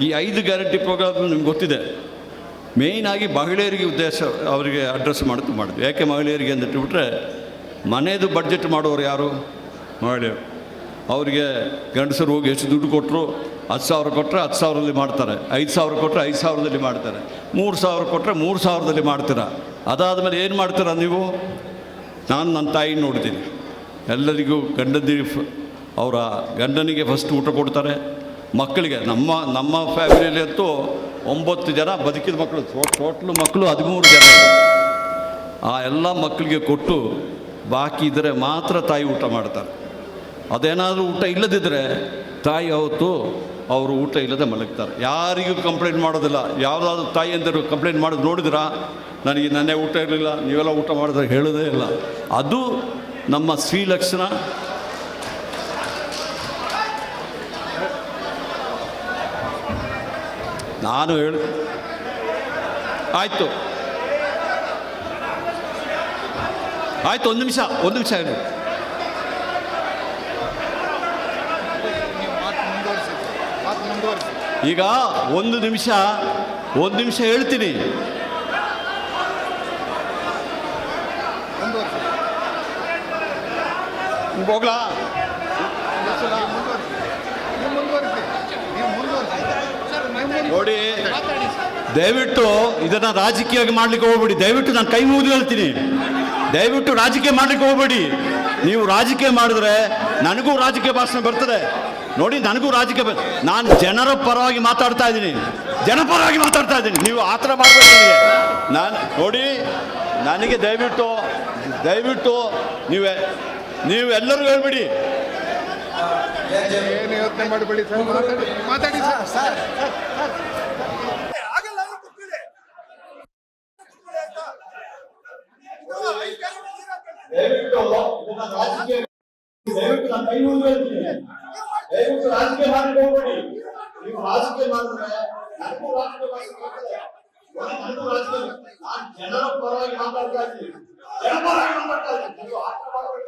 ಈ 5 guarantee program ನಿಮ್ಗೆ ಗೊತ್ತಿದೆ. ಮೇಯ್ನಾಗಿ ಮಹಿಳೆಯರಿಗೆ ಉದ್ದೇಶ ಅವರಿಗೆ ಅಡ್ರೆಸ್ ಮಾಡಿದ್ವಿ. ಯಾಕೆ ಮಹಿಳೆಯರಿಗೆ ಅಂತ ಇಟ್ಬಿಟ್ರೆ, ಮನೆಯದು ಬಡ್ಜೆಟ್ ಮಾಡೋರು ಯಾರು? ಮಹಿಳೆಯರು. ಅವರಿಗೆ ಗಂಡಸರು ಹೋಗಿ ಎಷ್ಟು ದುಡ್ಡು ಕೊಟ್ಟರು, 10,000 ಕೊಟ್ಟರೆ 10,000ದಲ್ಲಿ ಮಾಡ್ತಾರೆ, 5,000 ಕೊಟ್ಟರೆ 5,000ದಲ್ಲಿ ಮಾಡ್ತಾರೆ, 3,000 ಕೊಟ್ಟರೆ 3,000ದಲ್ಲಿ ಮಾಡ್ತೀರಾ. ಅದಾದಮೇಲೆ ಏನು ಮಾಡ್ತೀರಾ ನೀವು? ನಾನು ನನ್ನ ತಾಯಿ ನೋಡ್ತೀನಿ, ಎಲ್ಲರಿಗೂ ಅವರ ಗಂಡನಿಗೆ ಫಸ್ಟ್ ಊಟ ಕೊಡ್ತಾರೆ, ಮಕ್ಕಳಿಗೆ. ನಮ್ಮ ಫ್ಯಾಮಿಲಿಯಲ್ಲಿ ಅಂತೂ 9 ಜನ ಬದುಕಿದ ಮಕ್ಕಳು, ಟೋಟ್ಲು ಮಕ್ಕಳು 13 ಜನ. ಆ ಎಲ್ಲ ಮಕ್ಕಳಿಗೆ ಕೊಟ್ಟು ಬಾಕಿ ಇದ್ದರೆ ಮಾತ್ರ ತಾಯಿ ಊಟ ಮಾಡ್ತಾರೆ. ಅದೇನಾದರೂ ಊಟ ಇಲ್ಲದಿದ್ದರೆ ತಾಯಿ ಅವತ್ತು ಅವರು ಊಟ ಇಲ್ಲದೆ ಮಲಗ್ತಾರೆ. ಯಾರಿಗೂ ಕಂಪ್ಲೇಂಟ್ ಮಾಡೋದಿಲ್ಲ. ಯಾವುದಾದ್ರೂ ತಾಯಿ ಅಂದರು ಕಂಪ್ಲೇಂಟ್ ಮಾಡೋದು ನೋಡಿದ್ರಾ? ನನಗೆ ನನ್ನೇ ಊಟ ಇರಲಿಲ್ಲ, ನೀವೆಲ್ಲ ಊಟ ಮಾಡಿದ್ರೆ ಹೇಳೋದೇ ಇಲ್ಲ. ಅದು ನಮ್ಮ ಸ್ತ್ರೀ ಲಕ್ಷಣ. ನಾನು ಆಯಿತು ಒಂದು ನಿಮಿಷ ಹೇಳಿ. ಈಗ ಒಂದು ನಿಮಿಷ ಹೇಳ್ತೀನಿ. ಹೋಗ್ಲಾ? ನೋಡಿ, ದಯವಿಟ್ಟು ಇದನ್ನು ರಾಜಕೀಯವಾಗಿ ಮಾಡಲಿಕ್ಕೆ ಹೋಗ್ಬೇಡಿ. ದಯವಿಟ್ಟು ನಾನು ಕೈ ಮುಗಿದು ಹೇಳ್ತೀನಿ, ದಯವಿಟ್ಟು ರಾಜಕೀಯ ಮಾಡಲಿಕ್ಕೆ ಹೋಗ್ಬೇಡಿ. ನೀವು ರಾಜಕೀಯ ಮಾಡಿದ್ರೆ ನನಗೂ ರಾಜಕೀಯ ಭಾಷಣ ಬರ್ತದೆ. ನೋಡಿ, ನನಗೂ ರಾಜಕೀಯ ನಾನು ಜನರ ಪರವಾಗಿ ಮಾತಾಡ್ತಾ ಇದ್ದೀನಿ, ನೀವು ಆ ಥರ ಮಾಡಬೇಡಿ. ನಾನು ನೋಡಿ, ನನಗೆ ದಯವಿಟ್ಟು ನೀವು ಎಲ್ಲರಿಗೂ ಹೇಳ್ಬಿಡಿ. ಏನು ಯೋಚನೆ ಮಾಡಬೇಡಿ ಸರ್, ಮಾತಾಡಿ ಸರ್. ದಯವಿಟ್ಟು ರಾಜಕೀಯ ಮಾಡಲಿಕ್ಕೆ ಹೋಗ್ಬೇಡಿ. ನೀವು ರಾಜಕೀಯ ಮಾಡಿದ್ರೆ ನನಗೂ ನಾನು ಜನರ ಪರವಾಗಿ ಮಾತಾಡ್ತಾ ಇದ್ದೀನಿ, ನೀವು ಆಟ ಮಾಡಬೇಕು.